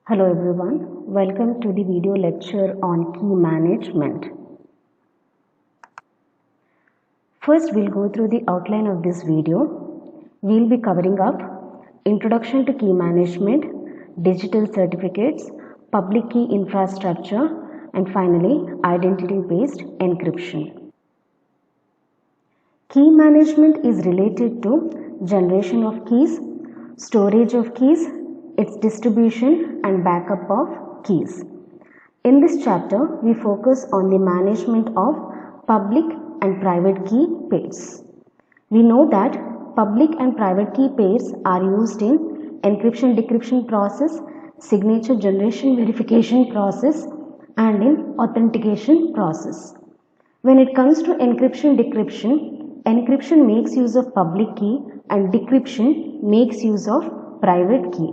Hello everyone, welcome to the video lecture on key management. First we'll go through the outline of this video. We'll be covering up introduction to key management, digital certificates, public key infrastructure, and finally identity-based encryption. Key management is related to generation of keys, storage of keys, its distribution and backup of keys. In this chapter, we focus on the management of public and private key pairs. We know that public and private key pairs are used in encryption-decryption process, signature generation verification process, and in authentication process. When it comes to encryption-decryption, encryption makes use of public key and decryption makes use of private key.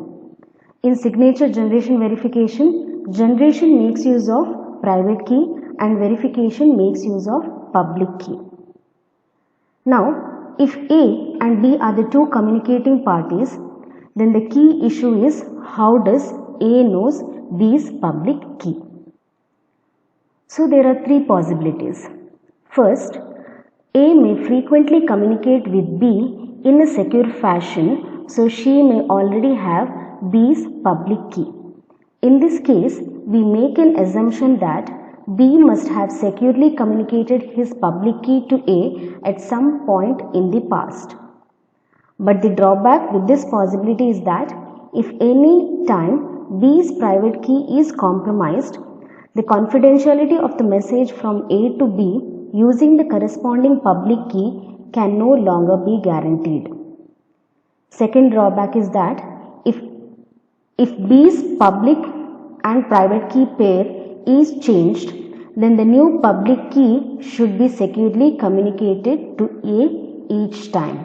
In signature generation verification, generation makes use of private key and verification makes use of public key. Now, if A and B are the two communicating parties, then the key issue is how does A knows B's public key. So there are three possibilities. First, A may frequently communicate with B in a secure fashion, so she may already have B's public key. In this case, we make an assumption that B must have securely communicated his public key to A at some point in the past. But the drawback with this possibility is that if any time B's private key is compromised, the confidentiality of the message from A to B using the corresponding public key can no longer be guaranteed. Second drawback is that if B's public and private key pair is changed, then the new public key should be securely communicated to A each time.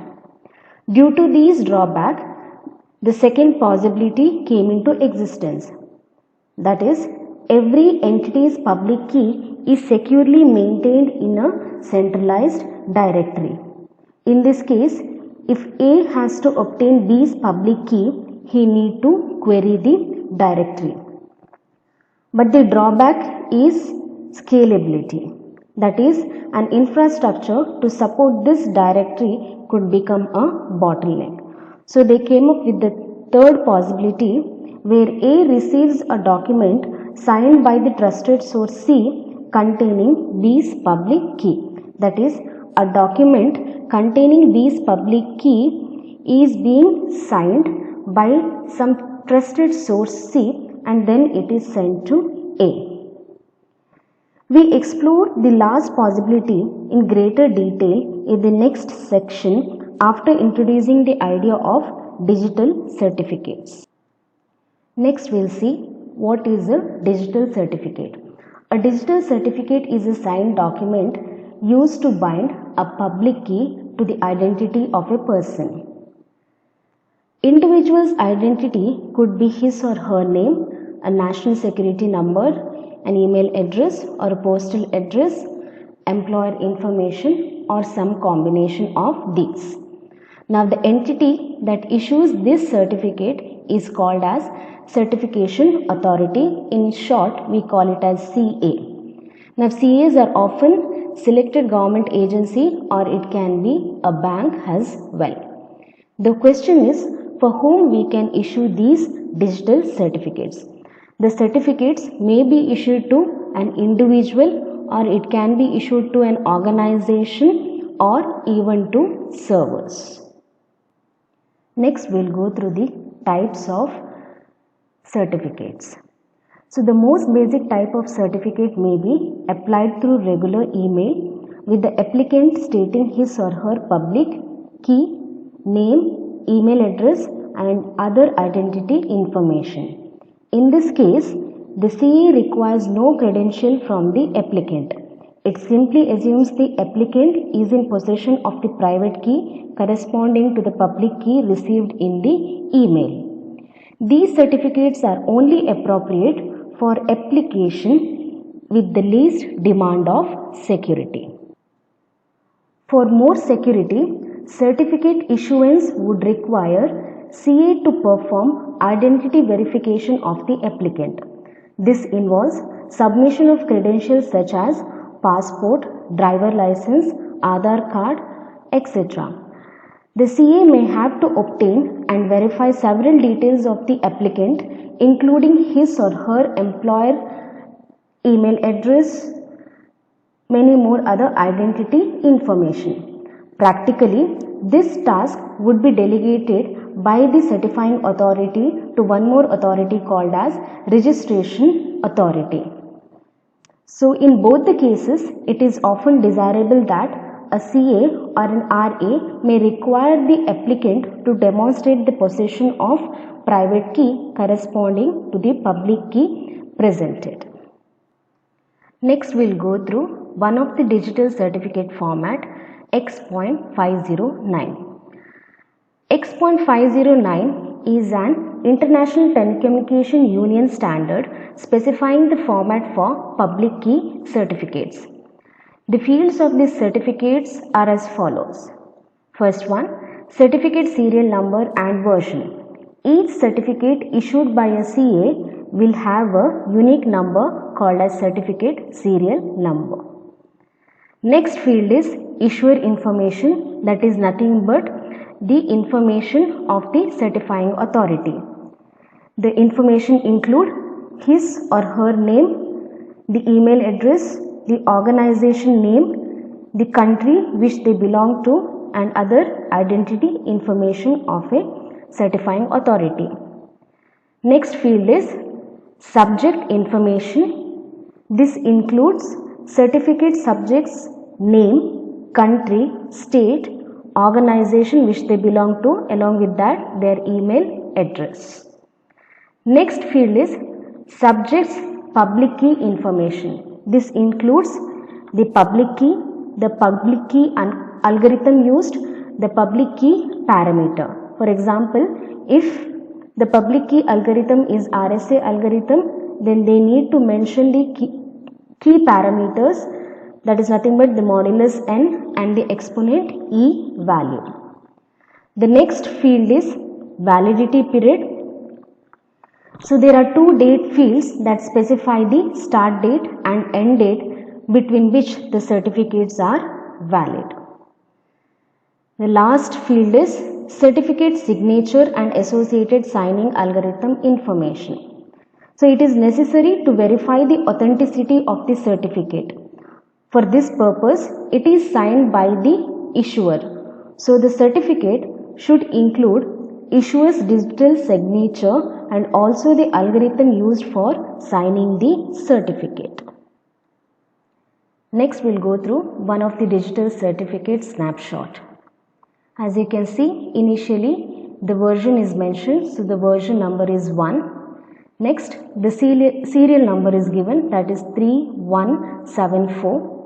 Due to these drawbacks, the second possibility came into existence. That is, every entity's public key is securely maintained in a centralized directory. In this case, if A has to obtain B's public key, he need to query the directory. But the drawback is scalability. That is, an infrastructure to support this directory could become a bottleneck. So they came up with the third possibility where A receives a document signed by the trusted source C containing B's public key. That is, a document containing B's public key is being signed by some trusted source C and then it is sent to A. We explore the last possibility in greater detail in the next section after introducing the idea of digital certificates. Next we'll see what is a digital certificate. A digital certificate is a signed document used to bind a public key to the identity of a person. Individual's identity could be his or her name, a national security number, an email address or a postal address, employer information or some combination of these. Now the entity that issues this certificate is called as Certification Authority. In short, we call it as CA. Now CAs are often selected government agency or it can be a bank as well. The question is, for whom we can issue these digital certificates. The certificates may be issued to an individual or it can be issued to an organization or even to servers. Next we'll go through the types of certificates. So the most basic type of certificate may be applied through regular email with the applicant stating his or her public key, name, email address and other identity information. In this case, the CA requires no credential from the applicant. It simply assumes the applicant is in possession of the private key corresponding to the public key received in the email. These certificates are only appropriate for application with the least demand of security. For more security, certificate issuance would require CA to perform identity verification of the applicant. This involves submission of credentials such as passport, driver license, Aadhaar card, etc. The CA may have to obtain and verify several details of the applicant, including his or her employer email address, many more other identity information. Practically, this task would be delegated by the certifying authority to one more authority called as registration authority. So in both the cases, it is often desirable that a CA or an RA may require the applicant to demonstrate the possession of private key corresponding to the public key presented. Next, we'll go through one of the digital certificate format, X.509. X.509 is an International Telecommunication Union standard specifying the format for public key certificates. The fields of these certificates are as follows. First one, certificate serial number and version. Each certificate issued by a CA will have a unique number called as certificate serial number. Next field is issuer information, that is nothing but the information of the certifying authority. The information include his or her name, the email address, the organization name, the country which they belong to, and other identity information of a certifying authority. Next field is subject information. This includes certificate subject's name, country, state, organization which they belong to, along with that their email address. Next field is subject's public key information. This includes the public key algorithm used, the public key parameter. For example, if the public key algorithm is RSA algorithm, then they need to mention the key parameters, that is nothing but the modulus n and the exponent e value. The next field is validity period. So there are two date fields that specify the start date and end date between which the certificates are valid. The last field is certificate signature and associated signing algorithm information. So it is necessary to verify the authenticity of the certificate. For this purpose, it is signed by the issuer. So the certificate should include issuer's digital signature and also the algorithm used for signing the certificate. Next, we'll go through one of the digital certificate snapshot. As you can see, initially the version is mentioned, so the version number is 1. Next, the serial number is given, that is 3174.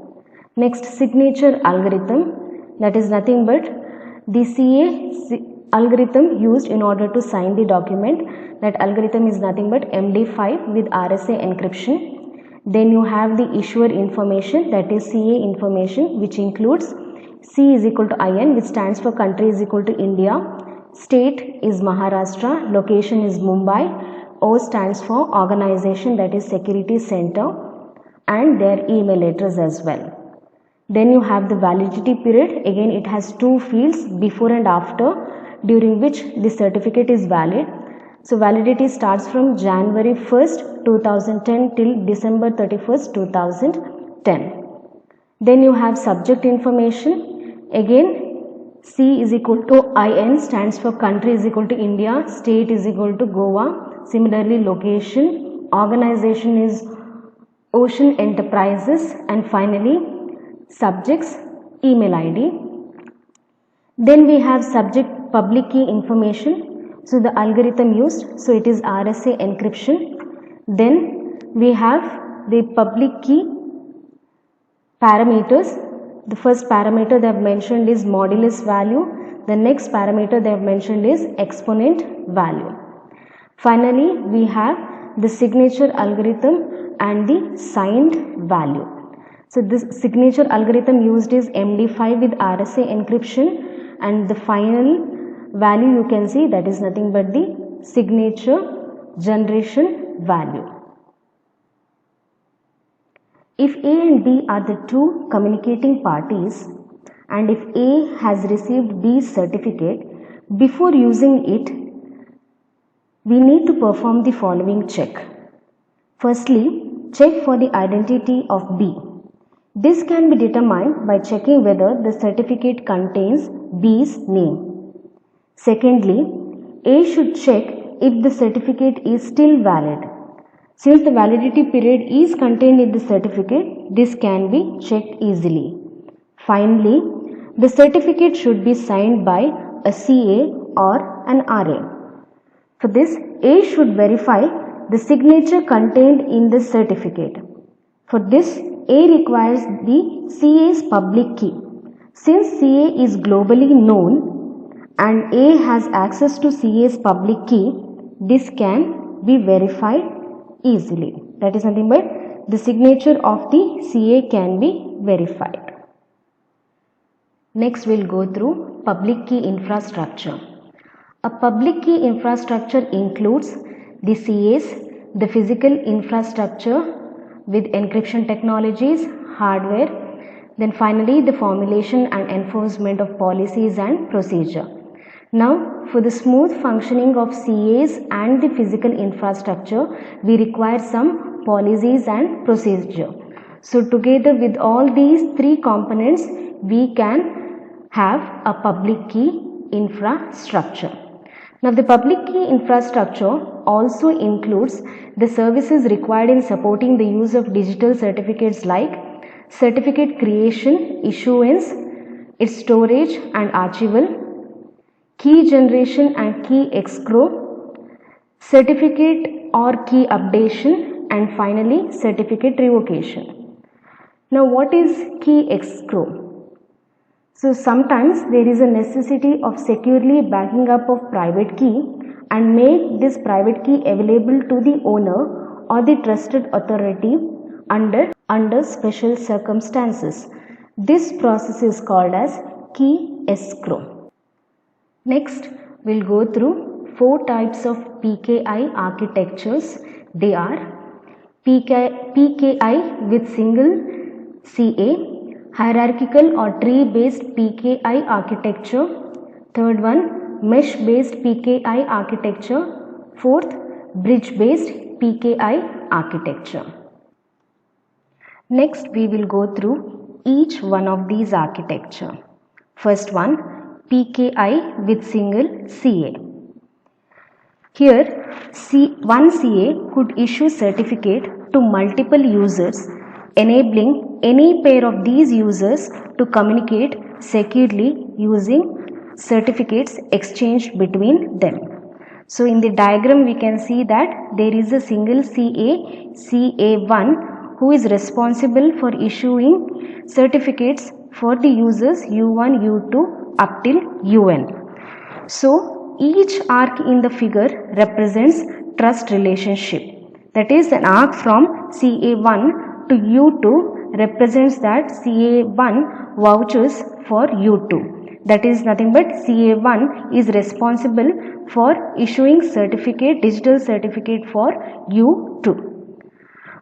Next, signature algorithm, that is nothing but the CA algorithm used in order to sign the document. That algorithm is nothing but MD5 with RSA encryption. Then you have the issuer information, that is CA information, which includes C is equal to IN, which stands for country is equal to India, state is Maharashtra, location is Mumbai, O stands for organization, that is Security Center, and their email address as well. Then you have the validity period. Again, it has two fields, before and after, during which the certificate is valid. So validity starts from January 1st, 2010 till December 31st, 2010. Then you have subject information. Again, C is equal to IN, stands for country is equal to India, state is equal to Goa. Similarly, location, organization is Ocean Enterprises, and finally subject's email ID. Then we have subject public key information. So the algorithm used, so it is RSA encryption. Then we have the public key parameters. The first parameter they have mentioned is modulus value. The next parameter they have mentioned is exponent value. Finally, we have the signature algorithm and the signed value. So this signature algorithm used is MD5 with RSA encryption, and the final value you can see that is nothing but the signature generation value. If A and B are the two communicating parties, and if A has received B's certificate, before using it, we need to perform the following check. Firstly, check for the identity of B. This can be determined by checking whether the certificate contains B's name. Secondly, A should check if the certificate is still valid. Since the validity period is contained in the certificate, this can be checked easily. Finally, the certificate should be signed by a CA or an RA. For this, A should verify the signature contained in the certificate. For this, A requires the CA's public key. Since CA is globally known and A has access to CA's public key, this can be verified easily. That is nothing but the signature of the CA can be verified. Next, we'll go through public key infrastructure. A public key infrastructure includes the CAs, the physical infrastructure with encryption technologies, hardware, then finally the formulation and enforcement of policies and procedure. Now, for the smooth functioning of CAs and the physical infrastructure, we require some policies and procedure. So, together with all these three components, we can have a public key infrastructure. Now, the public key infrastructure also includes the services required in supporting the use of digital certificates like certificate creation, issuance, its storage and archival, key generation and key escrow, certificate or key updation, and finally certificate revocation. Now, what is key escrow? So, sometimes there is a necessity of securely backing up of private key and make this private key available to the owner or the trusted authority under special circumstances. This process is called as key escrow. Next, we'll go through 4 types of PKI architectures. They are PKI with single CA, hierarchical or tree-based PKI architecture. Third one, mesh-based PKI architecture. Fourth, bridge-based PKI architecture. Next, we will go through each one of these architecture. First one, PKI with single CA. Here, one CA could issue certificate to multiple users, enabling any pair of these users to communicate securely using certificates exchanged between them. So, in the diagram we can see that there is a single CA, CA1, who is responsible for issuing certificates for the users U1, U2 up till UN. So, each arc in the figure represents trust relationship. That is, an arc from CA1 to U2 represents that CA1 vouchers for U2. That is nothing but CA1 is responsible for issuing certificate, digital certificate for U2.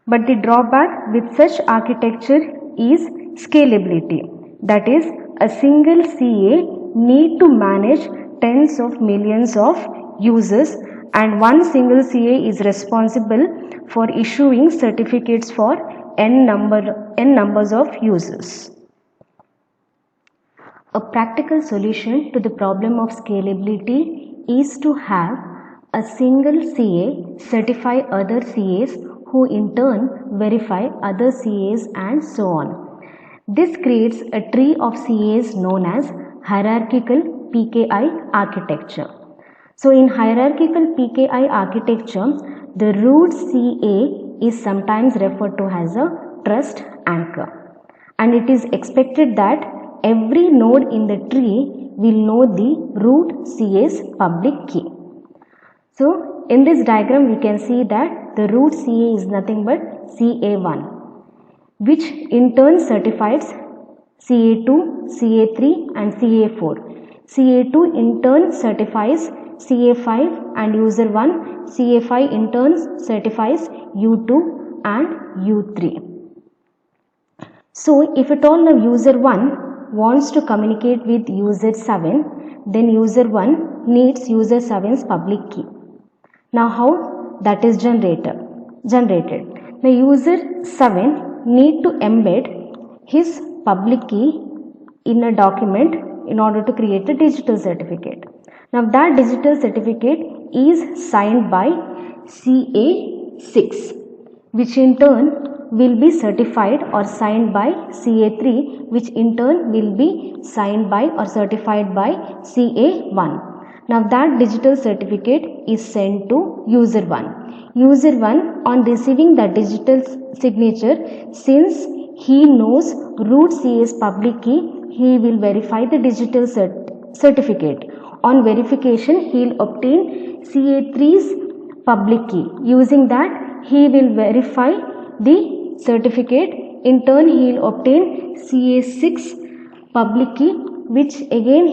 But the drawback with such architecture is scalability. That is, a single CA need to manage tens of millions of users, and one single CA is responsible for issuing certificates for n numbers of users. A practical solution to the problem of scalability is to have a single CA certify other CAs who in turn verify other CAs and so on. This creates a tree of CAs known as hierarchical PKI architecture. So, in hierarchical PKI architecture, the root CA is sometimes referred to as a trust anchor, and it is expected that every node in the tree will know the root CA's public key. So, in this diagram we can see that the root CA is nothing but CA1, which in turn certifies CA2, CA3 and CA4. CA2 in turn certifies CA5 and user 1, CA5 in turn certifies U2 and U3. So if at all now user 1 wants to communicate with user 7, then user 1 needs user 7's public key. Now how that is generated? The user 7 need to embed his public key in a document in order to create a digital certificate. Now that digital certificate is signed by CA6, which in turn will be certified or signed by CA3, which in turn will be signed by or certified by CA1. Now that digital certificate is sent to user 1. User 1 on receiving that digital signature, since he knows root CA's public key, he will verify the digital certificate. On verification, he will obtain CA3's public key. Using that, he will verify the certificate. In turn, he will obtain CA6 public key, which again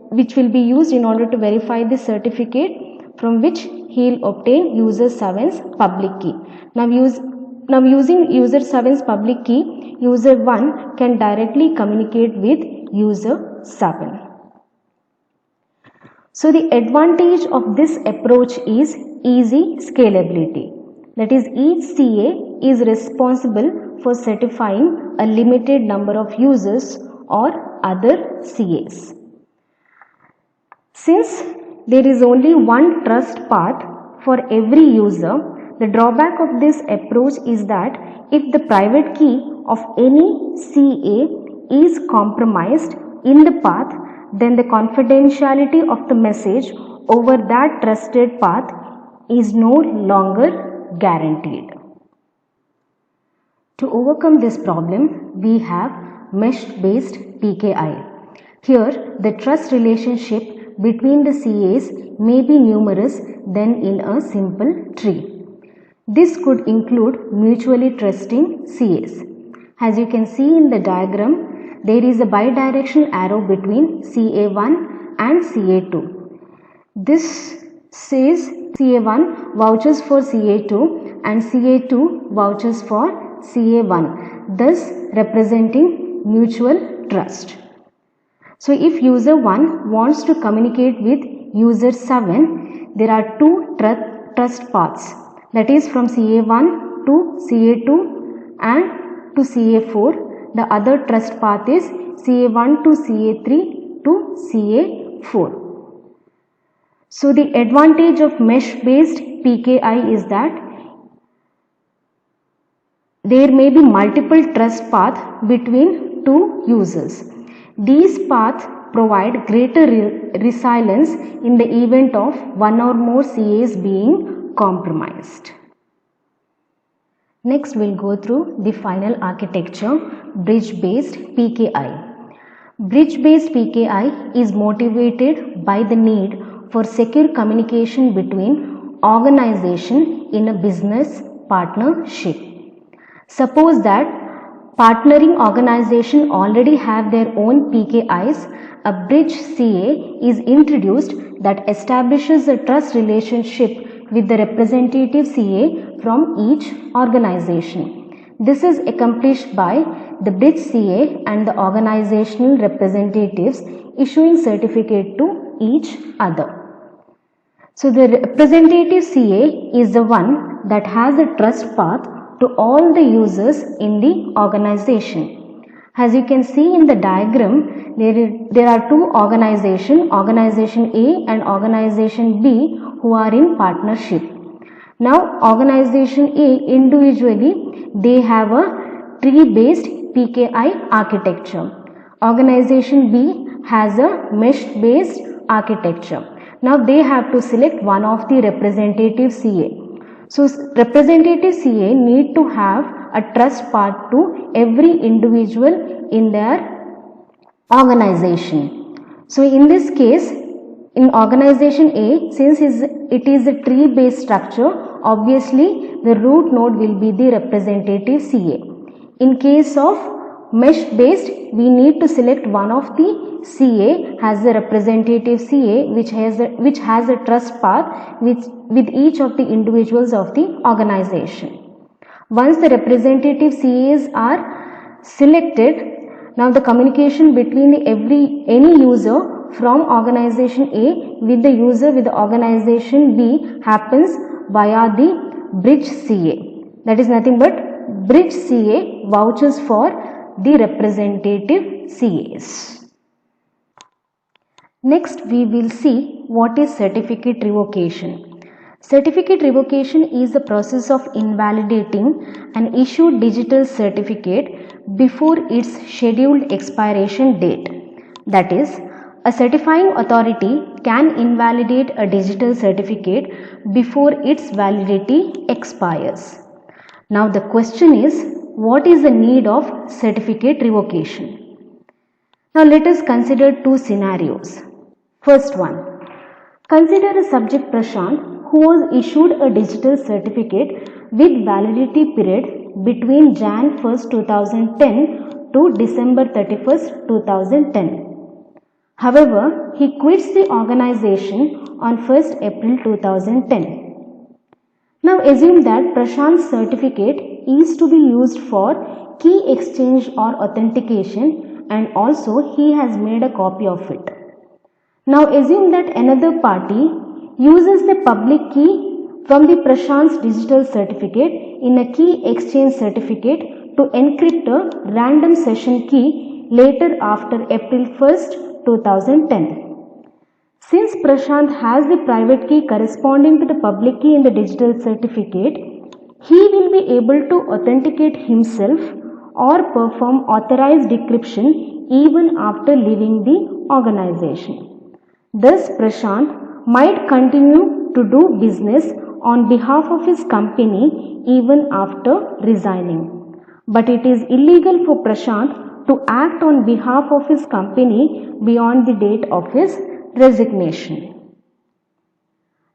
which will be used in order to verify the certificate, from which he will obtain user 7's public key. Now using user 7's public key, user 1 can directly communicate with user 7. So the advantage of this approach is easy scalability. That is, each CA is responsible for certifying a limited number of users or other CAs. Since there is only one trust path for every user, the drawback of this approach is that if the private key of any CA is compromised in the path, then the confidentiality of the message over that trusted path is no longer guaranteed. To overcome this problem, we have mesh-based PKI. Here, the trust relationship between the CAs may be numerous than in a simple tree. This could include mutually trusting CAs. As you can see in the diagram, there is a bidirectional arrow between CA1 and CA2. This says CA1 vouches for CA2 and CA2 vouches for CA1, thus representing mutual trust. So if user 1 wants to communicate with user 7, there are two trust paths, that is from CA1 to CA2 and to CA4. The other trust path is CA1 to CA3 to CA4. So the advantage of mesh-based PKI is that there may be multiple trust paths between two users. These paths provide greater resilience in the event of one or more CAs being compromised. Next, we'll go through the final architecture, bridge-based PKI. Bridge-based PKI is motivated by the need for secure communication between organizations in a business partnership. Suppose that partnering organizations already have their own PKIs. A bridge CA is introduced that establishes a trust relationship with the representative CA from each organization. This is accomplished by the bridge CA and the organizational representatives issuing certificate to each other. So the representative CA is the one that has a trust path to all the users in the organization. As you can see in the diagram, there are two organizations, organization A and organization B, who are in partnership. Now organization A individually, they have a tree-based PKI architecture. Organization B has a mesh-based architecture. Now they have to select one of the representative CA. So representative CA need to have a trust path to every individual in their organization. So in this case, in organization A, since it is a tree-based structure, obviously the root node will be the representative CA. In case of mesh based, we need to select one of the CA as the representative CA which has a trust path with each of the individuals of the organization. Once the representative CAs are selected, now the communication between any user from organization A with the user with the organization B happens via the bridge CA. That is nothing but bridge CA vouches for the representative CAs. Next we will see what is certificate revocation. Certificate revocation is the process of invalidating an issued digital certificate before its scheduled expiration date. That is, a certifying authority can invalidate a digital certificate before its validity expires. Now the question is, what is the need of certificate revocation? Now let us consider two scenarios. First one, consider a subject Prashant who was issued a digital certificate with validity period between Jan 1st, 2010 to December 31st, 2010. However, he quits the organization on 1st April 2010. Now assume that Prashant's certificate is to be used for key exchange or authentication, and also he has made a copy of it. Now assume that another party uses the public key from the Prashant's digital certificate in a key exchange certificate to encrypt a random session key later after April 1st, 2010. Since Prashant has the private key corresponding to the public key in the digital certificate, he will be able to authenticate himself or perform authorized decryption even after leaving the organization. Thus, Prashant might continue to do business on behalf of his company even after resigning. But it is illegal for Prashant to act on behalf of his company beyond the date of his resignation.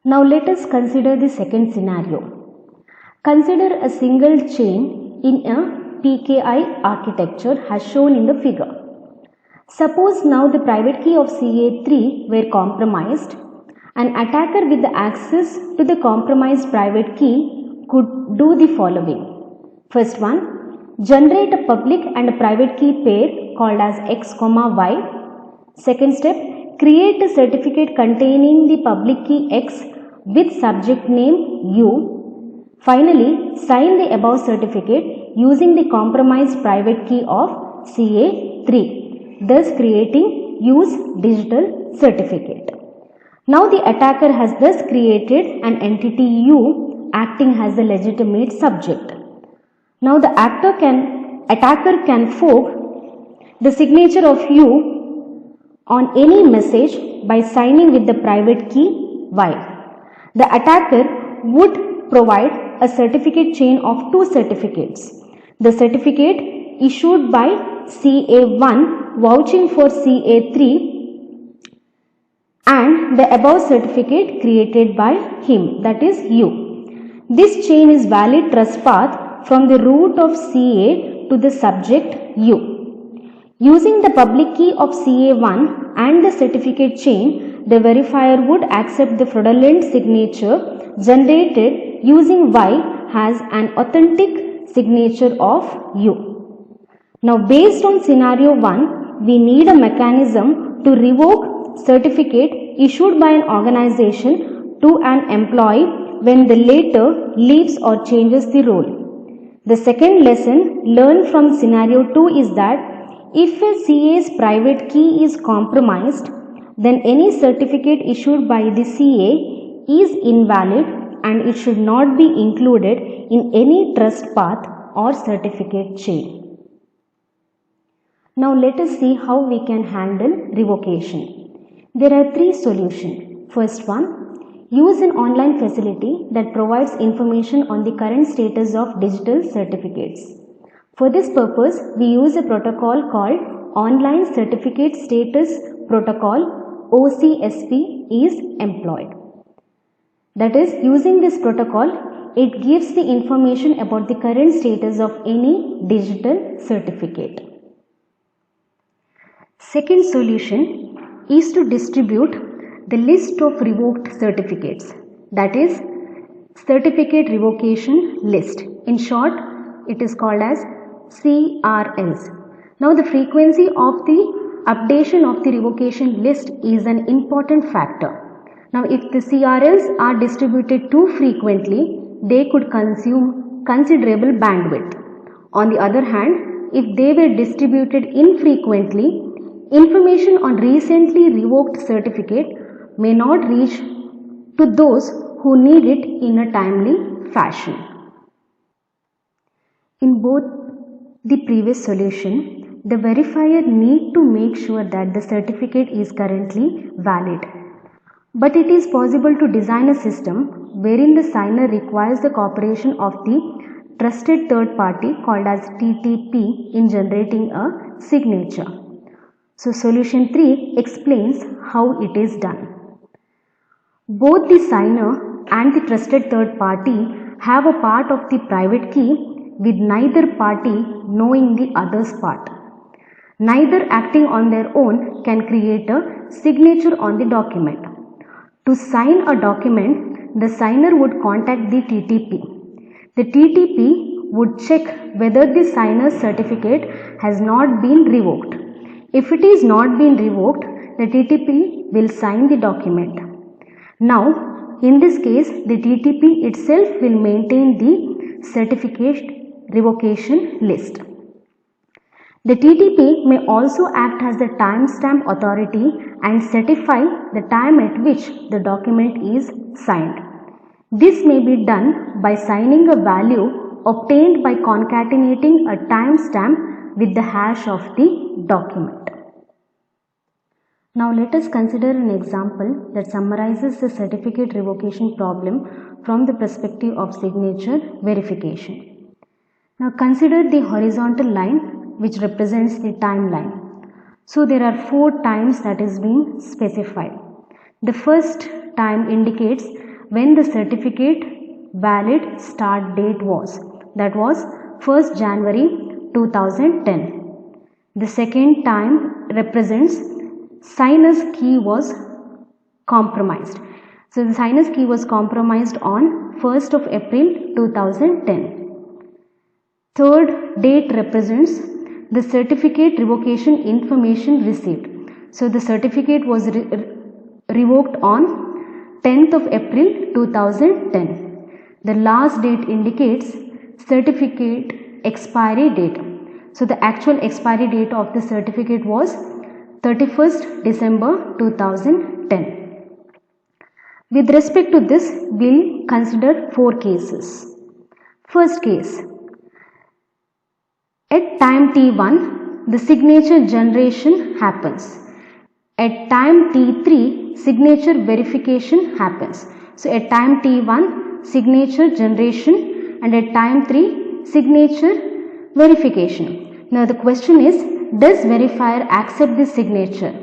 Now let us consider the second scenario. Consider a single chain in a PKI architecture as shown in the figure. Suppose now the private key of CA3 were compromised. An attacker with the access to the compromised private key could do the following. First one, generate a public and a private key pair called as X, Y. Second step, create a certificate containing the public key X with subject name U. Finally, sign the above certificate using the compromised private key of CA3, thus creating U's digital certificate. Now the attacker has thus created an entity U acting as a legitimate subject. Now the attacker can fork the signature of U on any message by signing with the private key Y. The attacker would provide a certificate chain of two certificates. The certificate issued by CA1 vouching for CA3 and the above certificate created by him, that is U. This chain is valid trust path from the root of CA to the subject U. Using the public key of CA1 and the certificate chain, the verifier would accept the fraudulent signature generated using Y as an authentic signature of U. Now based on scenario 1, we need a mechanism to revoke certificate issued by an organization to an employee when the latter leaves or changes the role. The second lesson learned from scenario 2 is that if a CA's private key is compromised, then any certificate issued by the CA is invalid and it should not be included in any trust path or certificate chain. Now let us see how we can handle revocation. There are three solutions. First one, use an online facility that provides information on the current status of digital certificates. For this purpose, we use a protocol called Online Certificate Status Protocol, OCSP is employed. That is, using this protocol, it gives the information about the current status of any digital certificate. Second solution is to distribute the list of revoked certificates, that is certificate revocation list. In short, it is called as CRLs. Now the frequency of the updation of the revocation list is an important factor. Now if the CRLs are distributed too frequently, they could consume considerable bandwidth. On the other hand, if they were distributed infrequently, information on recently revoked certificate may not reach to those who need it in a timely fashion. In both the previous solution, the verifier need to make sure that the certificate is currently valid. But it is possible to design a system wherein the signer requires the cooperation of the trusted third party called as TTP in generating a signature. So solution 3 explains how it is done. Both the signer and the trusted third party have a part of the private key with neither party knowing the other's part. Neither acting on their own can create a signature on the document. To sign a document, the signer would contact the TTP. The TTP would check whether the signer's certificate has not been revoked. If it is not been revoked, the TTP will sign the document. Now, in this case, the TTP itself will maintain the certificate revocation list. The TTP may also act as the timestamp authority and certify the time at which the document is signed. This may be done by signing a value obtained by concatenating a timestamp with the hash of the document. Now let us consider an example that summarizes the certificate revocation problem from the perspective of signature verification. Now consider the horizontal line which represents the timeline. So there are 4 times that is being specified. The first time indicates when the certificate valid start date was. That was 1st January 2010. The second time represents signer's key was compromised. So the signer's key was compromised on 1st of April 2010. Third date represents the certificate revocation information received. So the certificate was revoked on 10th of April 2010. The last date indicates certificate expiry date. So the actual expiry date of the certificate was 31st December 2010. With respect to this, we'll consider 4 cases. First case, at time t1, the signature generation happens. At time t3, signature verification happens. So at time t1, signature generation, and at time 3, signature verification. Now the question is, does verifier accept this signature?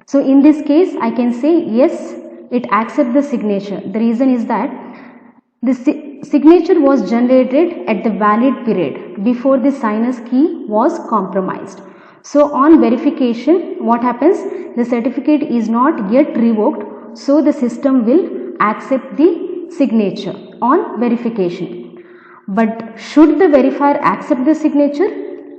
So in this case, I can say yes, it accepts the signature. The reason is that the signature was generated at the valid period before the signer's key was compromised. So on verification, what happens? The certificate is not yet revoked, so the system will accept the signature on verification. But should the verifier accept the signature?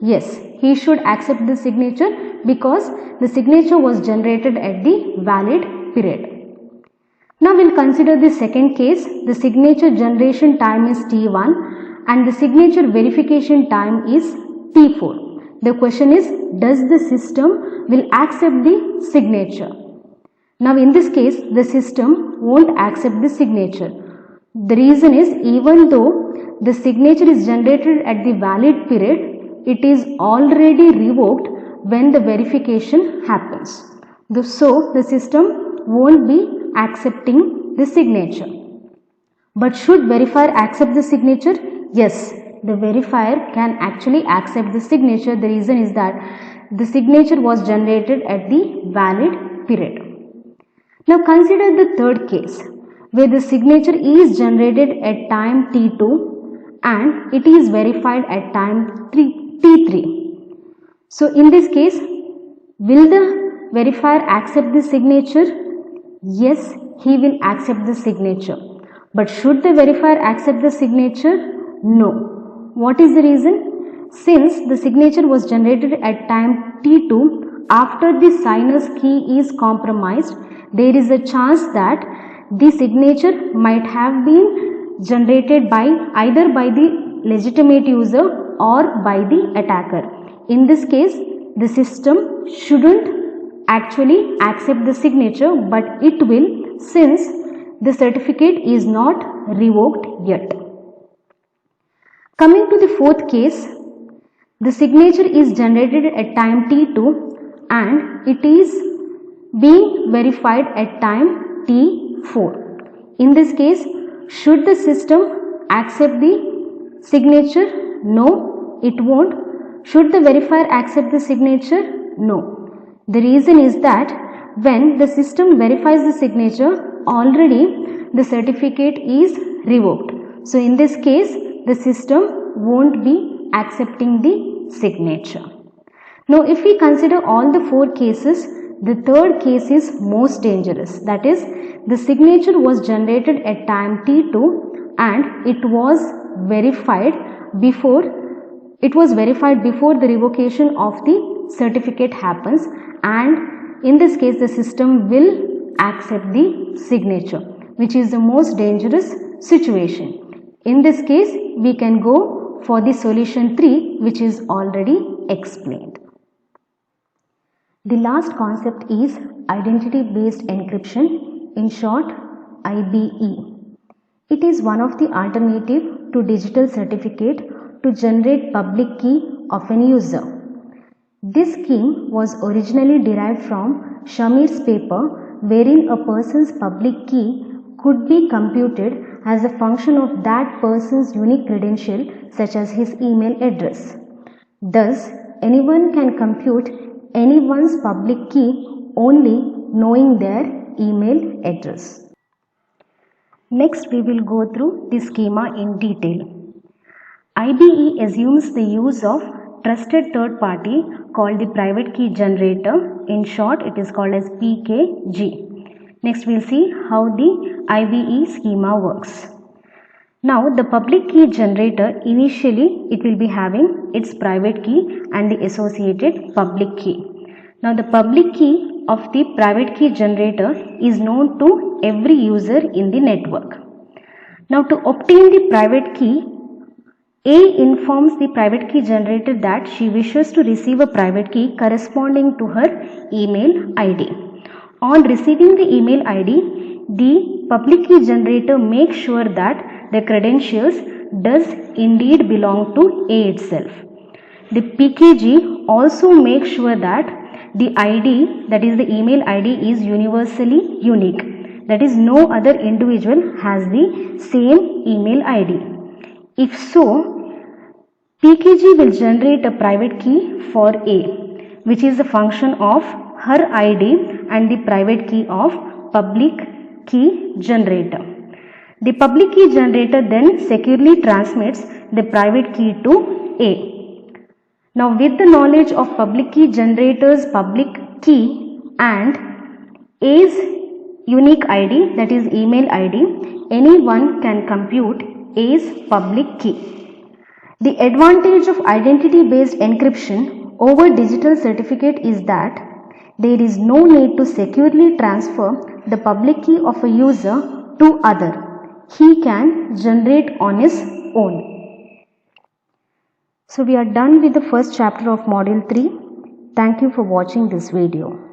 Yes, he should accept the signature because the signature was generated at the valid period. Now we'll consider the second case. The signature generation time is T1 and the signature verification time is T4. The question is, does the system will accept the signature? Now in this case, the system won't accept the signature. The reason is, even though the signature is generated at the valid period, it is already revoked when the verification happens. So the system won't be accepting the signature. But should verifier accept the signature? Yes, the verifier can actually accept the signature. The reason is that the signature was generated at the valid period. Now consider the third case where the signature is generated at time t2 and it is verified at time t3. So in this case, Will the verifier accept the signature? Yes, he will accept the signature. But should the verifier accept the signature? No. What is the reason? Since the signature was generated at time t2 after the signer's key is compromised, there is a chance that the signature might have been generated by either by the legitimate user or by the attacker. In this case, the system shouldn't actually accept the signature, but it will, since the certificate is not revoked yet. Coming to the fourth case, the signature is generated at time t2 and it is being verified at time t4. In this case, should the system accept the signature? No, it won't. Should the verifier accept the signature? No. The reason is that when the system verifies the signature, already the certificate is revoked. So in this case, the system won't be accepting the signature. Now if we consider all the four cases, the third case is most dangerous. That is, the signature was generated at time t2 and it was verified before the revocation of the certificate happens, and in this case the system will accept the signature, which is the most dangerous situation. In this case, we can go for the solution 3, which is already explained. The last concept is identity based encryption, in short IBE. It is one of the alternative to digital certificate to generate public key of an user. This scheme was originally derived from Shamir's paper, wherein a person's public key could be computed as a function of that person's unique credential, such as his email address. Thus, anyone can compute anyone's public key only knowing their email address. Next, we will go through the schema in detail. IBE assumes the use of trusted third party called the private key generator. In short, it is called as PKG. Next, we will see how the IBE schema works. Now, the public key generator, initially it will be having its private key and the associated public key. Now, the public key of the private key generator is known to every user in the network. Now, to obtain the private key, A informs the private key generator that she wishes to receive a private key corresponding to her email ID. On receiving the email ID, the public key generator makes sure that the credentials does indeed belong to A itself. The PKG also makes sure that the ID, that is the email ID, is universally unique. That is, no other individual has the same email ID. If so, PKG will generate a private key for A, which is a function of her ID and the private key of public key generator. The public key generator then securely transmits the private key to A. Now, with the knowledge of public key generator's public key and A's unique ID, that is email ID, anyone can compute A's public key. The advantage of identity-based encryption over digital certificate is that there is no need to securely transfer the public key of a user to other. He can generate on his own. So we are done with the first chapter of module 3. Thank you for watching this video.